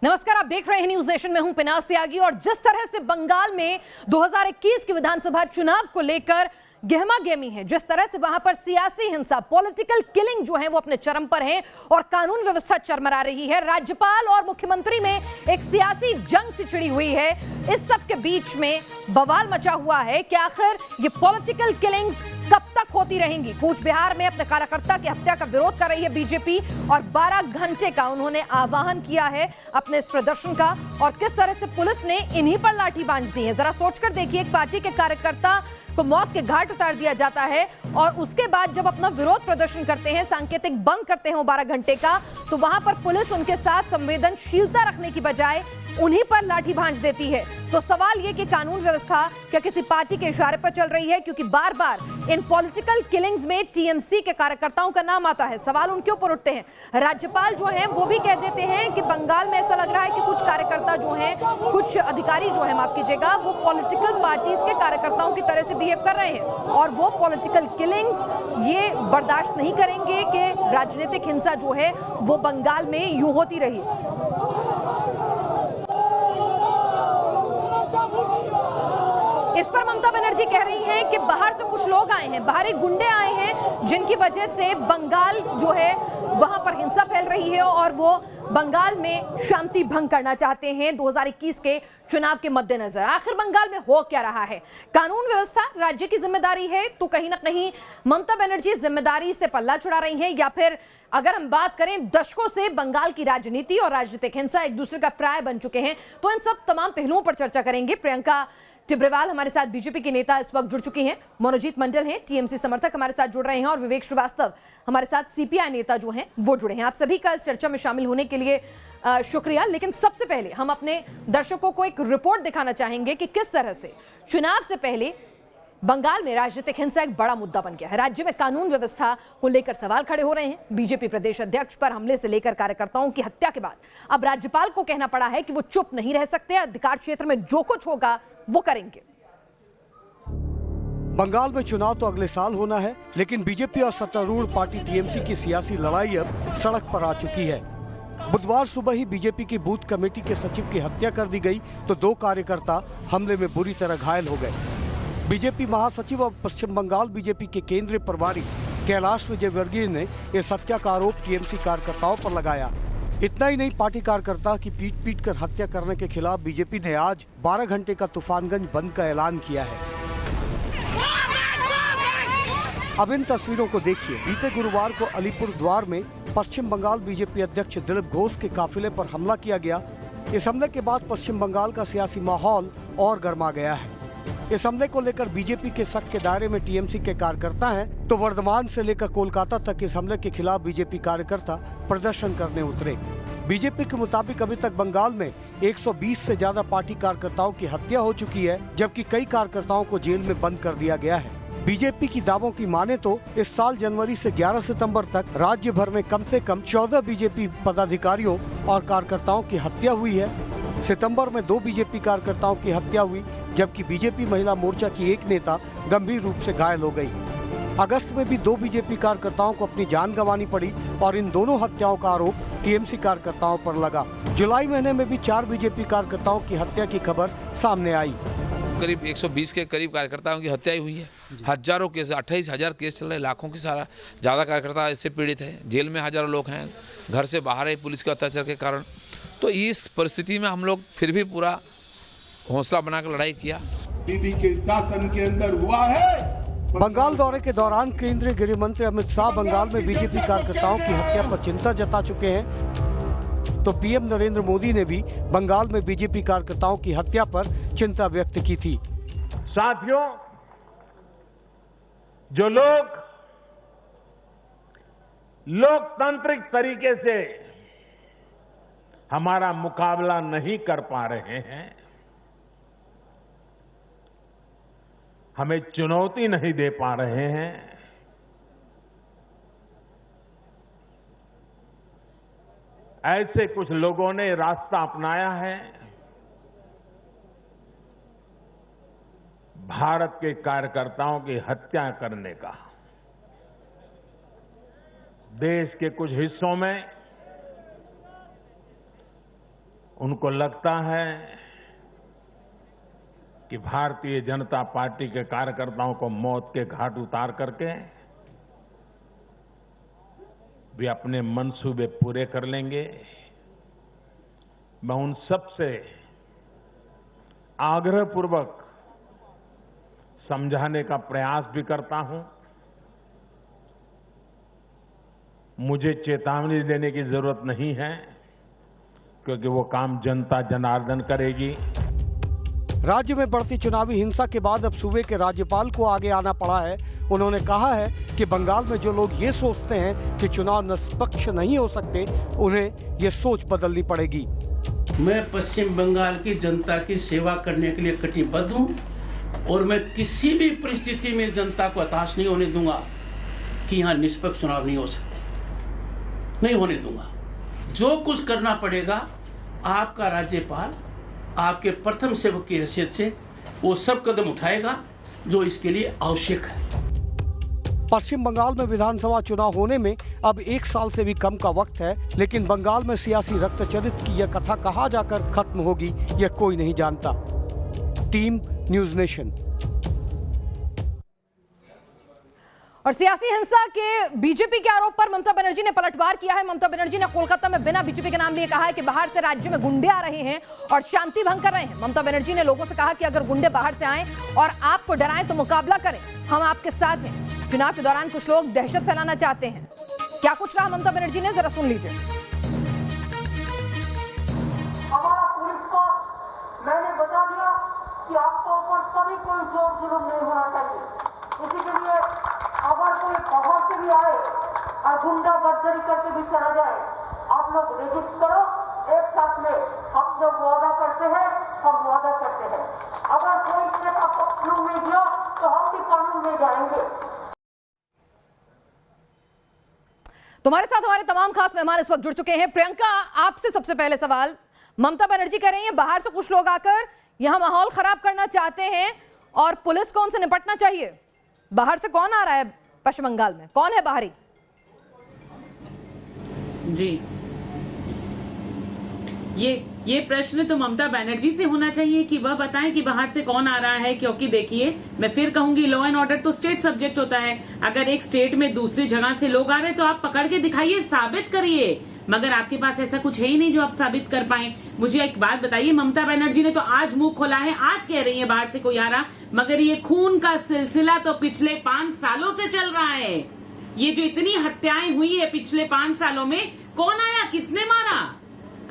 नमस्कार, आप देख रहे हैं न्यूज नेशन में हूं पिनास त्यागी। और जिस तरह से बंगाल में 2021 के विधानसभा चुनाव को लेकर गहमा गहमी है, जिस तरह से वहां पर सियासी हिंसा, पॉलिटिकल किलिंग जो है वो अपने चरम पर है और कानून व्यवस्था चरमरा रही है, राज्यपाल और मुख्यमंत्री में एक सियासी जंग सी छिड़ी हुई है। इस सब के बीच में बवाल मचा हुआ है कि आखिर ये पॉलिटिकल किलिंग्स कब तक होती रहेंगी। कूच बिहार में अपने कार्यकर्ता की हत्या का विरोध कर रही है बीजेपी और 12 घंटे का उन्होंने आह्वान किया है अपने इस प्रदर्शन का। और किस तरह से पुलिस ने इन्हीं पर लाठी बांध दी है, जरा सोचकर देखिए। एक पार्टी के कार्यकर्ता को मौत के घाट उतार दिया जाता है और उसके बाद जब अपना विरोध प्रदर्शन करते हैं, सांकेतिक बंद करते हैं वो 12 घंटे का, तो वहां पर पुलिस उनके साथ संवेदनशीलता रखने की बजाय उन्हीं पर लाठी भांज देती है। तो सवाल ये कि कानून व्यवस्था क्या किसी पार्टी के इशारे पर चल रही है? क्योंकि बार बार इन पॉलिटिकल किलिंग्स में टीएमसी के कार्यकर्ताओं का नाम आता है। सवाल उनके ऊपर उठते हैं। राज्यपाल जो हैं वो भी कह देते हैं कि बंगाल में ऐसा लग रहा है कि कुछ कार्यकर्ता जो हैं, कुछ अधिकारी जो हैं, माफ कीजिएगा, वो पॉलिटिकल पार्टीज के कार्यकर्ताओं की तरह से बिहेव कर रहे हैं और वो पॉलिटिकल किलिंग्स ये बर्दाश्त नहीं करेंगे कि राजनीतिक हिंसा जो है वो बंगाल में यूं होती रही। इस पर ममता बनर्जी कह रही हैं कि बाहर से कुछ लोग आए हैं, बाहरी गुंडे आए हैं, जिनकी वजह से बंगाल जो है वहां पर हिंसा फैल रही है और वो बंगाल में शांति भंग करना चाहते हैं 2021 के चुनाव के मद्देनजर। आखिर बंगाल में हो क्या रहा है? कानून व्यवस्था राज्य की जिम्मेदारी है, तो कहीं ना कहीं ममता बनर्जी जिम्मेदारी से पल्ला छुड़ा रही हैं, या फिर अगर हम बात करें दशकों से बंगाल की राजनीति और राजनीतिक हिंसा एक दूसरे का प्राय बन चुके हैं। तो इन सब तमाम पहलुओं पर चर्चा करेंगे। प्रियंका टिब्रेवाल हमारे साथ बीजेपी की नेता इस वक्त जुड़ चुकी हैं, मनोजीत मंडल हैं टीएमसी समर्थक हमारे साथ जुड़ रहे हैं और विवेक श्रीवास्तव हमारे साथ सीपीआई नेता जो हैं वो जुड़े हैं। आप सभी का इस चर्चा में शामिल होने के लिए शुक्रिया। लेकिन सबसे पहले हम अपने दर्शकों को एक रिपोर्ट दिखाना चाहेंगे कि किस तरह से चुनाव से पहले बंगाल में राजनीतिक हिंसा एक बड़ा मुद्दा बन गया है। राज्य में कानून व्यवस्था को लेकर सवाल खड़े हो रहे हैं। बीजेपी प्रदेश अध्यक्ष पर हमले से लेकर कार्यकर्ताओं की हत्या के बाद अब राज्यपाल को कहना पड़ा है कि वो चुप नहीं रह सकते, अधिकार क्षेत्र में जो कुछ होगा वो करेंगे। बंगाल में चुनाव तो अगले साल होना है, लेकिन बीजेपी और सत्तारूढ़ पार्टी टीएमसी की सियासी लड़ाई अब सड़क पर आ चुकी है। बुधवार सुबह ही बीजेपी की बूथ कमेटी के सचिव की हत्या कर दी गई तो 2 कार्यकर्ता हमले में बुरी तरह घायल हो गए। बीजेपी महासचिव और पश्चिम बंगाल बीजेपी के केंद्रीय प्रभारी कैलाश विजयवर्गीय ने इस हत्या का आरोप टीएमसी कार्यकर्ताओं पर लगाया। इतना ही नहीं, पार्टी कार्यकर्ता की पीट कर हत्या करने के खिलाफ बीजेपी ने आज 12 घंटे का तूफानगंज बंद का ऐलान किया है। अब इन तस्वीरों को देखिए। बीते गुरुवार को अलीपुरद्वार में पश्चिम बंगाल बीजेपी अध्यक्ष दिलीप घोष के काफिले पर हमला किया गया। इस हमले के बाद पश्चिम बंगाल का सियासी माहौल और गर्मा गया है। इस हमले को लेकर बीजेपी के शक के दायरे में टीएमसी के कार्यकर्ता हैं, तो वर्धमान से लेकर कोलकाता तक इस हमले के खिलाफ बीजेपी कार्यकर्ता प्रदर्शन करने उतरे। बीजेपी के मुताबिक अभी तक बंगाल में 120 से ज्यादा पार्टी कार्यकर्ताओं की हत्या हो चुकी है, जबकि कई कार्यकर्ताओं को जेल में बंद कर दिया गया है। बीजेपी की दावों की माने तो इस साल जनवरी से 11 सितंबर तक राज्य भर में कम से कम 14 बीजेपी पदाधिकारियों और कार्यकर्ताओं की हत्या हुई है। सितंबर में 2 बीजेपी कार्यकर्ताओं की हत्या हुई, जबकि बीजेपी महिला मोर्चा की एक नेता गंभीर रूप से घायल हो गई। अगस्त में भी 2 बीजेपी कार्यकर्ताओं को अपनी जान गंवानी पड़ी और इन दोनों हत्याओं का आरोप टीएमसी कार्यकर्ताओं पर लगा। जुलाई महीने में भी 4 बीजेपी कार्यकर्ताओं की हत्या की खबर सामने आई। करीब 120 के करीब कार्यकर्ताओं की हत्या हुई है। हजारों केस, 28,000 केस चल रहे, लाखों की सारा ज़्यादा कार्यकर्ता इससे पीड़ित है। जेल में हजारों लोग हैं, घर से बाहर है पुलिस के अत्याचार के कारण। तो इस परिस्थिति में हम लोग फिर भी पूरा हौसला बनाकर लड़ाई किया। दीदी के शासन के अंदर हुआ है। बंगाल दौरे के दौरान केंद्रीय गृह मंत्री अमित शाह बंगाल में बीजेपी कार्यकर्ताओं की हत्या पर चिंता जता चुके हैं, तो पीएम नरेंद्र मोदी ने भी बंगाल में बीजेपी कार्यकर्ताओं की हत्या पर चिंता व्यक्त की थी। साथियों, जो लोग लोकतांत्रिक तरीके से हमारा मुकाबला नहीं कर पा रहे हैं, हमें चुनौती नहीं दे पा रहे हैं, ऐसे कुछ लोगों ने रास्ता अपनाया है भारत के कार्यकर्ताओं की हत्या करने का। देश के कुछ हिस्सों में उनको लगता है कि भारतीय जनता पार्टी के कार्यकर्ताओं को मौत के घाट उतार करके वे अपने मंसूबे पूरे कर लेंगे। मैं उन सब से आग्रहपूर्वक समझाने का प्रयास भी करता हूं। मुझे चेतावनी देने की जरूरत नहीं है, क्योंकि वो काम जनता जनार्दन करेगी। राज्य में बढ़ती चुनावी हिंसा के बाद अब सूबे के राज्यपाल को आगे आना पड़ा है। उन्होंने कहा है कि बंगाल में जो लोग ये सोचते हैं कि चुनाव निष्पक्ष नहीं हो सकते, उन्हें ये सोच बदलनी पड़ेगी। मैं पश्चिम बंगाल की जनता की सेवा करने के लिए कटिबद्ध हूं और मैं किसी भी परिस्थिति में जनता को हताश नहीं होने दूंगा कि यहाँ निष्पक्ष चुनाव नहीं हो सकते, नहीं होने दूंगा। जो कुछ करना पड़ेगा, आपका राज्यपाल आपके प्रथम सेवक की हैसियत से वो सब कदम उठाएगा जो इसके लिए आवश्यक है। पश्चिम बंगाल में विधानसभा चुनाव होने में अब 1 साल से भी कम का वक्त है, लेकिन बंगाल में सियासी रक्तचरित्र की यह कथा कहां जाकर खत्म होगी, यह कोई नहीं जानता। Team news nation. और सियासी हिंसा के बीजेपी के आरोप पर ममता बनर्जी ने पलटवार किया है। ममता बनर्जी ने कोलकाता में बिना बीजेपी के नाम लिए कहा है कि बाहर से राज्य में गुंडे आ रहे हैं और शांति भंग कर रहे हैं। ममता बनर्जी ने लोगों से कहा कि अगर गुंडे बाहर से आएं और आपको डराएं तो मुकाबला करें, हम आपके साथ हैं। चुनाव के दौरान कुछ लोग दहशत फैलाना चाहते हैं। क्या कुछ कहा ममता बनर्जी ने, जरा सुन लीजिए। हमारा पुलिस को मैंने बता दिया कि आपके ऊपर कभी कोई जोर जुलूम नहीं होना चाहिए। इसी के लिए अगर कोई बाहर से भी आए और गुंडागर्दी करके भी चला जाए, आप लोग रजिस्टर करो, एक साथ में हम जो वादा करते हैं हम वादा करते हैं। अगर कोई स्टेप आपको कानून नहीं दिया तो हम भी कानून में जाएंगे। तुम्हारे साथ हमारे तमाम खास मेहमान इस वक्त जुड़ चुके हैं। प्रियंका, आपसे सबसे पहले सवाल। ममता बनर्जी कह रही हैं बाहर से कुछ लोग आकर यहां माहौल खराब करना चाहते हैं और पुलिस को उनसे निपटना चाहिए। बाहर से कौन आ रहा है पश्चिम बंगाल में, कौन है बाहरी? जी, ये प्रश्न तो ममता बनर्जी से होना चाहिए कि वह बताएं कि बाहर से कौन आ रहा है, क्योंकि देखिए मैं फिर कहूंगी लॉ एंड ऑर्डर तो स्टेट सब्जेक्ट होता है। अगर एक स्टेट में दूसरी जगह से लोग आ रहे हैं तो आप पकड़ के दिखाइए, साबित करिए, मगर आपके पास ऐसा कुछ है ही नहीं जो आप साबित कर पाए। मुझे एक बात बताइए, ममता बनर्जी ने तो आज मुंह खोला है, आज कह रही है बाहर से कोई आ रहा, मगर ये खून का सिलसिला तो पिछले 5 सालों से चल रहा है। ये जो इतनी हत्याएं हुई है पिछले 5 सालों में, कौन आया, किसने मारा?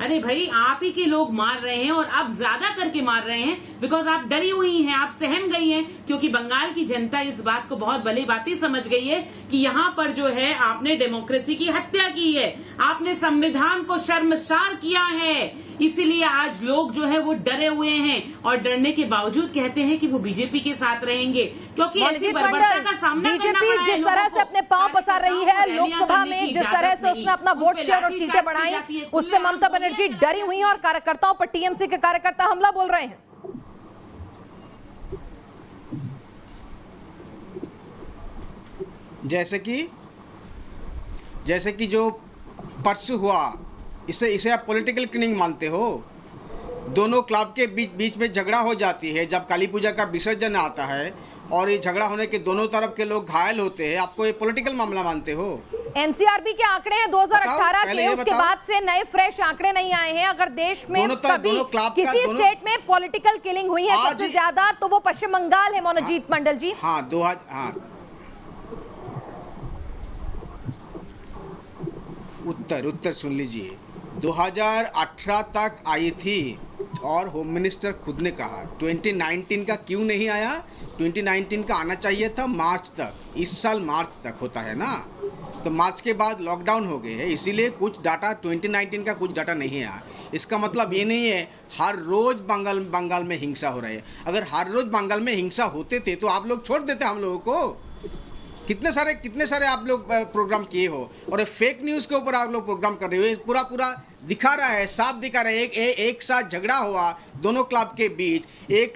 अरे भाई, आप ही के लोग मार रहे हैं और अब ज्यादा करके मार रहे हैं, बिकॉज आप डरी हुई हैं, आप सहम गई हैं, क्योंकि बंगाल की जनता इस बात को बहुत भली भांति समझ गई है कि यहाँ पर जो है आपने डेमोक्रेसी की हत्या की है, आपने संविधान को शर्मसार किया है। इसीलिए आज लोग जो है वो डरे हुए हैं और डरने के बावजूद कहते हैं कि वो बीजेपी के साथ रहेंगे, क्योंकि ऐसी बर्बरता का सामना करना पड़ा है। बीजेपी जिस तरह से अपने पांव पसार रही है लोकसभा में, जिस तरह से उसने अपना वोट शेयर और सीटें बढ़ाई, उससे ममता बनर्जी डरी हुई हैं और कार्यकर्ताओं पर टीएमसी के कार्यकर्ता हमला बोल रहे हैं। जैसे कि जो परसों हुआ, इसे आप पॉलिटिकल क्लीनिंग मानते हो? दोनों क्लब के बीच में झगड़ा हो जाती है जब काली पूजा का विसर्जन आता है और ये झगड़ा होने के दोनों तरफ के लोग घायल होते हैं, आपको ये पॉलिटिकल मामला मानते हो? एनसीआरबी के आंकड़े हैं 2018 के, उसके बाद से नए फ्रेश आंकड़े नहीं आए हैं। अगर देश में कभी किसी स्टेट में पॉलिटिकल किलिंग हुई है सबसे ज्यादा तो वो पश्चिम बंगाल है, मनोजीत मंडल जी। उत्तर सुन लीजिए। 2018 तक आई थी और होम मिनिस्टर खुद ने कहा 2019 का क्यों नहीं आया? 2019 का आना चाहिए था मार्च तक, इस साल मार्च तक होता है ना, तो मार्च के बाद लॉकडाउन हो गए हैं, इसीलिए कुछ डाटा 2019 का कुछ डाटा नहीं आया। इसका मतलब ये नहीं है हर रोज बंगाल में हिंसा हो रही है। अगर हर रोज बंगाल में हिंसा होते थे तो आप लोग छोड़ देते हम लोगों को। कितने सारे आप लोग प्रोग्राम किए हो और फेक न्यूज़ के ऊपर आप लोग प्रोग्राम कर रहे हो। पूरा दिखा रहा है, साफ दिखा रहा है। एक साथ झगड़ा हुआ दोनों क्लब के बीच, एक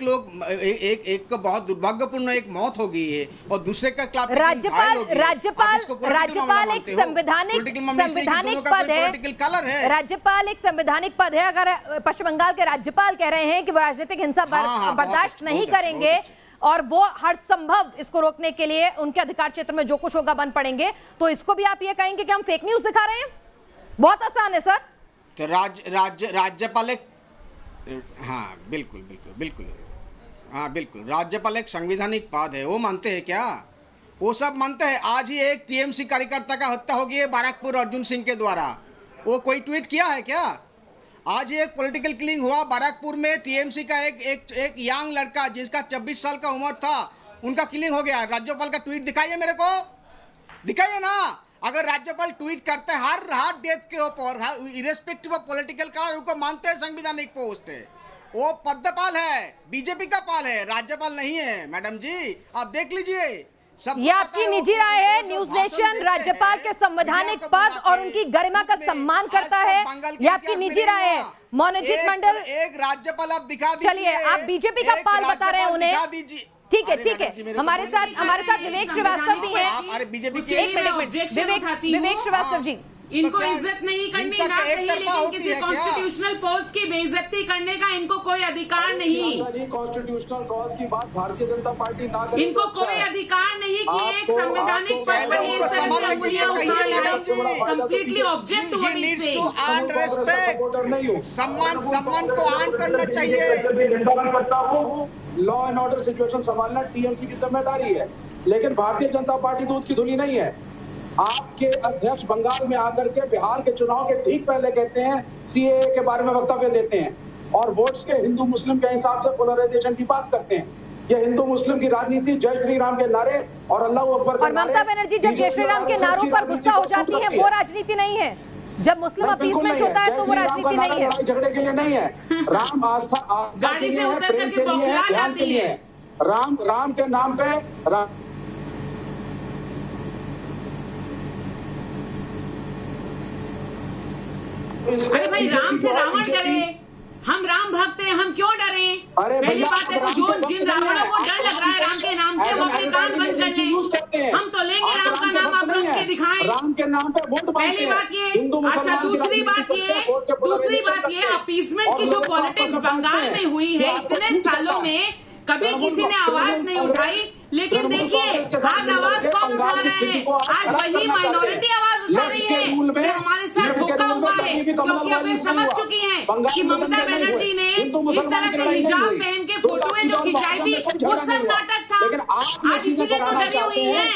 को बहुत दुर्भाग्यपूर्ण एक मौत हो गई है और दूसरे का क्लब राज्यपाल एक संवैधानिक पद है, कलर है। राज्यपाल एक संवैधानिक पद है। अगर पश्चिम बंगाल के राज्यपाल कह रहे हैं कि वो राजनीतिक हिंसा बर्दाश्त नहीं करेंगे और वो हर संभव इसको रोकने के लिए उनके अधिकार क्षेत्र में जो कुछ होगा बन पड़ेंगे, तो इसको भी आप ये कहेंगे कि हम फेक न्यूज दिखा रहे हैं? बहुत आसान है सर। तो राज्यपाल एक, हाँ बिल्कुल बिल्कुल बिल्कुल, हाँ बिल्कुल, राज्यपाल एक संवैधानिक पद है, वो मानते हैं क्या? वो सब मानते हैं। आज ही एक टीएमसी कार्यकर्ता का हत्या हो गई है बाराकपुर अर्जुन सिंह के द्वारा, वो कोई ट्वीट किया है क्या? आज ही एक पॉलिटिकल किलिंग हुआ बाराकपुर में, टीएमसी का एक यंग लड़का जिसका 26 साल का उम्र था, उनका किलिंग हो गया। राज्यपाल का ट्वीट दिखाइए मेरे को, दिखाइए ना। अगर राज्यपाल ट्वीट करते हैं हर डेथ के ऊपर, इरेस्पेक्टिव ऑफ पॉलिटिकल कलर, उनको मानते हैं संवैधानिक पोस्ट है, वो पद्मपाल है, बीजेपी का पाल है, राज्यपाल नहीं है। मैडम जी आप देख लीजिए, ये आपकी निजी राय है। न्यूज नेशन राज्यपाल के संवैधानिक पद और उनकी गरिमा का सम्मान करता है, ये आपकी निजी राय है। मनोजीत मंडल, एक राज्यपाल आप दिखा दीजिए। चलिए, आप बीजेपी का पाल बता रहे हैं उन्हें, ठीक है। हमारे साथ विवेक श्रीवास्तव भी हैं। विवेक श्रीवास्तव जी, इनको इज्जत नहीं करनी ना चाहिए, लेकिन किसी कॉन्स्टिट्यूशनल पोस्ट की बेइज्जती करने का इनको कोई अधिकार नहीं। कॉन्स्टिट्यूशनल कॉज की बात भारतीय जनता पार्टी ना करे, इनको कोई अधिकार नहीं कि एक संवैधानिक पद पर ये कंप्लीटली ऑब्जेक्ट सम्मान को ऑन करना चाहिए। लॉ एंड ऑर्डर सिचुएशन संभालना टीएमसी की जिम्मेदारी है, लेकिन भारतीय जनता पार्टी दूध की धुली नहीं है। आपके अध्यक्ष बंगाल में आकर के बिहार के चुनाव के ठीक पहले कहते हैं सीएए के बारे में वक्तव्य देते हैं और वोट्स के हिंदू मुस्लिम के हिसाब से पोलराइजेशन की बात करते हैं। ये हिंदू मुस्लिम की राजनीति जय श्री राम के नारे और अल्लाह अकबर और ममता बनर्जी जब जय श्री राम के नारों पर गुस्सा हो जाती है, वो राजनीति नहीं है। जब मुस्लिम अपीसमेंट होता है तो वो राजनीति नहीं है, झगड़े के लिए नहीं है। राम आस्था के लिए है, प्रेम के लिए है, ध्यान के लिए है। राम के नाम पे अरे भाई, राम से रावण डरे, हम राम भक्त हैं, हम क्यों डरे? पहली बात है तो जिन रावणों को डर लग रहा है राम के नाम से, वो अपने कान बंद कर लें। हम तो लेंगे राम का नाम, आप लोग के दिखाएं। राम के नाम पे वोट पहली बात ये। अच्छा, दूसरी बात ये अपीसमेंट की जो पॉलिटिक्स बंगाल में हुई है इतने सालों में, कभी किसी ने आवाज नहीं उठाई। लेकिन देखिए, आज आवाज कौन उठा रहे हैं? आज वही माइनॉरिटी आवाज उठा रही है जो हमारे साथ धोखा हुआ है, क्योंकि अब वे समझ चुकी हैं कि ममता बनर्जी ने इस तरह के हिजाब पहन के फोटोएं जो खिंचाई थी वो सब नाटक था। आज इसीलिए तो डरी हुई है।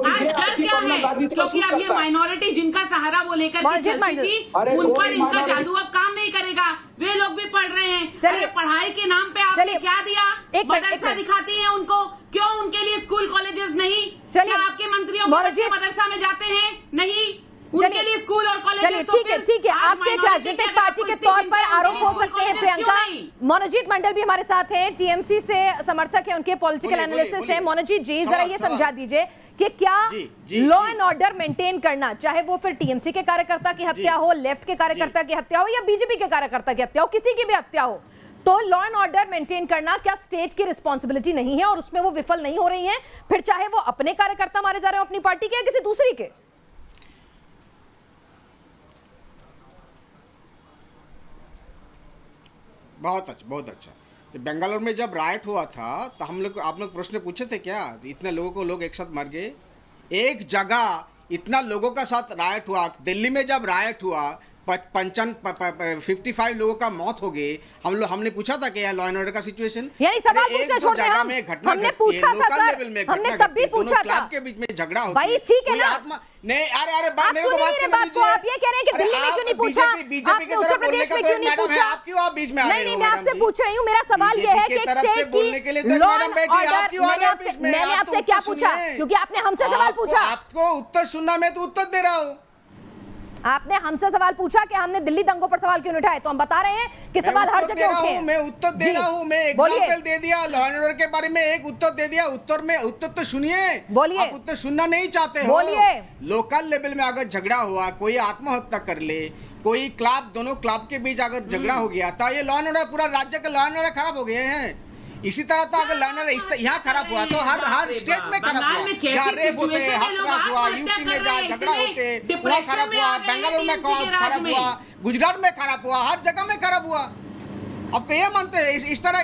आज डर क्या है? क्योंकि अब ये माइनॉरिटी जिनका सहारा वो लेकर के चलती थी, उन पर इनका जादू अब काम नहीं करेगा। वे लोग भी पढ़ रहे हैं। चलिए, पढ़ाई के नाम पे आपने क्या दिया? मदरसा दिखाती है उनको, क्यों उनके लिए स्कूल कॉलेजेस नहीं? क्या आपके मंत्रियों को बच्चे मदरसा में जाते हैं? नहीं, उनके लिए स्कूल और कॉलेजेस। ठीक है, आपके एक राजनीतिक पार्टी के तौर पर आरोप हो सकते हैं प्रियंका। मनोजीत मंडल भी हमारे साथ हैं, टीएमसी से समर्थक है, उनके पॉलिटिकल एनालिसिस है। मनोजीत जी, जरा ये समझा दीजिए कि क्या लॉ एंड ऑर्डर मेंटेन करना, चाहे वो फिर टीएमसी के कार्यकर्ता की हत्या हो, लेफ्ट के कार्यकर्ता की हत्या हो या बीजेपी के कार्यकर्ता की हत्या हो, किसी की भी हत्या हो, तो लॉ एंड ऑर्डर मेंटेन करना क्या स्टेट की रिस्पॉन्सिबिलिटी नहीं है और उसमें वो विफल नहीं हो रही हैं, फिर चाहे वो अपने कार्यकर्ता मारे जा रहे हो अपनी पार्टी के या किसी दूसरी के? बहुत अच्छा, बहुत अच्छा। तो बेंगलोर में जब राइट हुआ था तो आप लोग प्रश्न पूछे थे क्या? इतने लोग एक साथ मर गए एक जगह, इतना लोगों का साथ राइट हुआ। दिल्ली में जब राइट हुआ 55 लोगों का मौत हो गई। हमने पूछा था कि लॉ एंड ऑर्डर का सिचुएशन, यानी सवाल पूछना छोड़ दे, हमने पूछा था सर, हमने तब भी पूछा था। क्लब के बीच में झगड़ा हो, भाई ठीक है ना? नहीं, अरे मेरे को बात करने दीजिए। आप ये कह रहे हैं कि दिल्ली में क्यों नहीं पूछा, आपने उत्तर प्रदेश में क्यों नहीं पूछा? आप क्यों आप बीच में आ रहे हो? नहीं, मैं आपसे पूछ रही हूँ, मेरा सवाल ये है कि एक स्टेट की लॉ एंड ऑर्डर, मैंने आपसे क्या पूछा? क्योंकि आपने हमसे सवाल पूछा। आपको उत्तर सुनना, मैं तो उत्तर दे रहा हूँ। आपने हमसे सवाल पूछा कि हमने दिल्ली दंगों पर सवाल क्यों उठाए, तो हम बता रहे हैं कि सवाल हर जगह उठे हैं। मैं उत्तर दे रहा हूँ, मैं एग्जांपल दे दिया, लॉ एंड ऑर्डर के बारे में एक उत्तर दे दिया। उत्तर तो सुनिए, बोलिए। आप उत्तर सुनना नहीं चाहते हो। बोलिए। लोकल लेवल में अगर झगड़ा हुआ, कोई आत्महत्या कर ले, कोई क्लब, दोनों क्लब के बीच अगर झगड़ा हो गया तो ये लॉ एंड ऑर्डर, पूरा राज्य का लॉ एंड ऑर्डर खराब हो गए हैं। इसी तरह तो अगर लॉ एंड ऑर्डर यहाँ खराब हुआ तो हर स्टेट में खराब हुआ। जहाँ रेप होते, हत्यास हुआ, यूपी में जहाँ झगड़ा होते वहाँ खराब हुआ, बेंगलुरु में खराब हुआ, गुजरात में खराब हुआ, हर जगह में खराब हुआ। अब ये मानते हैं इस तरह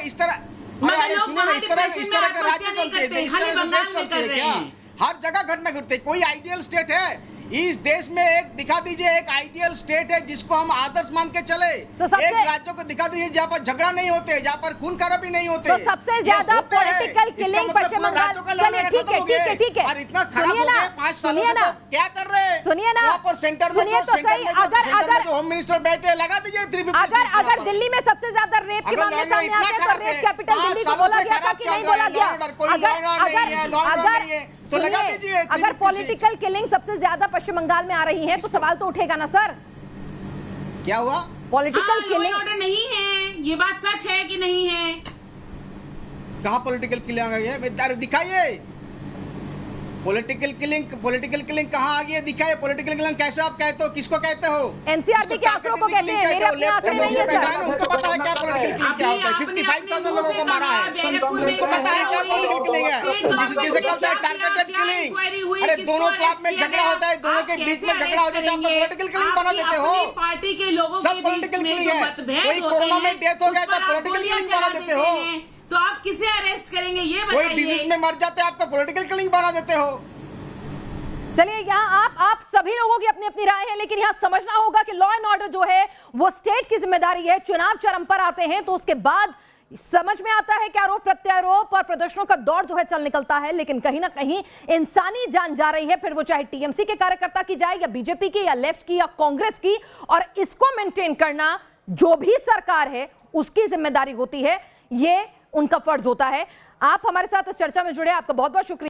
अरे सुनो ना, इस तरह का राज्य चलते हैं, इस तरह से देश चलते हैं क्या? हर जगह घटना घटते। कोई आइडियल स्टेट है इस देश में? एक दिखा दीजिए एक आइडियल स्टेट है जिसको हम आदर्श मान के चले। एक राज्यों को दिखा दीजिए जहाँ पर झगड़ा नहीं होते, जहाँ पर खून खराबी नहीं होते। तो सबसे ज्यादा पॉलिटिकल किलिंग पश्चिम बंगाल, चलिए ठीक है, और इतना खराब हो गया 5 सालों से, तो क्या कर रहे हैं? सुनिए ना, वहाँ पर सेंटर में जो होम मिनिस्टर बैठे, लगा दीजिए 350। अगर दिल्ली में सबसे ज्यादा रेप के मामले सामने आते हैं तो रेप कैपिटल दिल्ली को बोला गया था कि नहीं बोला गया? तो लगा दीजिए। अगर पॉलिटिकल किलिंग सबसे ज्यादा पश्चिम बंगाल में आ रही है तो सवाल तो उठेगा ना सर। क्या हुआ? पॉलिटिकल किलिंग ऑर्डर नहीं है, ये बात सच है कि नहीं है? कहाँ पॉलिटिकल किलिंग आ गई है? दिखाइए पॉलिटिकल किलिंग कहाँ आ गई है? दिखाइए पॉलिटिकल किलिंग कैसे आप कहते हो, किसको कहते हो? एनसीआरबी के आंकड़ों को कहते हैं, मेरे अपने आंकड़े नहीं है सर। उनको पता है क्या पॉलिटिकल किलिंग क्या होता है? 55,000 लोगों को मारा है, उनको पता है क्या पॉलिटिकल किलिंग है? जिसे कहते हैं टारगेटेड किलिंग। अरे दोनों क्लब में झगड़ा होता है, दोनों के बीच में झगड़ा हो जाता है, आप पॉलिटिकल किलिंग बना देते हो। पार्टी के लोगों सब पॉलिटिकल किलिंग है। कोई कोरोना में डेथ हो गया तो पॉलिटिकल किलिंग बना देते हो। तो आप किसे अरेस्ट करेंगे ये बताइए? कोई डिजीज में मर जाते हैं, आपको पॉलिटिकल किलिंग बना देते हो। चलिए यहाँ आप सभी लोगों की अपनी अपनी राय है, लेकिन यहाँ समझना होगा कि लॉ एंड ऑर्डर जो है वो स्टेट की जिम्मेदारी है। चुनाव चरम पर आते हैं तो उसके बाद समझ में आता है कि आरोप प्रत्यारोप और प्रदर्शनों का दौर जो है चल निकलता है, लेकिन कहीं ना कहीं इंसानी जान जा रही है, फिर वो चाहे टीएमसी के कार्यकर्ता की जाए या बीजेपी की या लेफ्ट की या कांग्रेस की। और इसको मेंटेन करना जो भी सरकार है उसकी जिम्मेदारी होती है, ये उनका फर्ज होता है। आप हमारे साथ इस चर्चा में जुड़े, आपका बहुत बहुत शुक्रिया।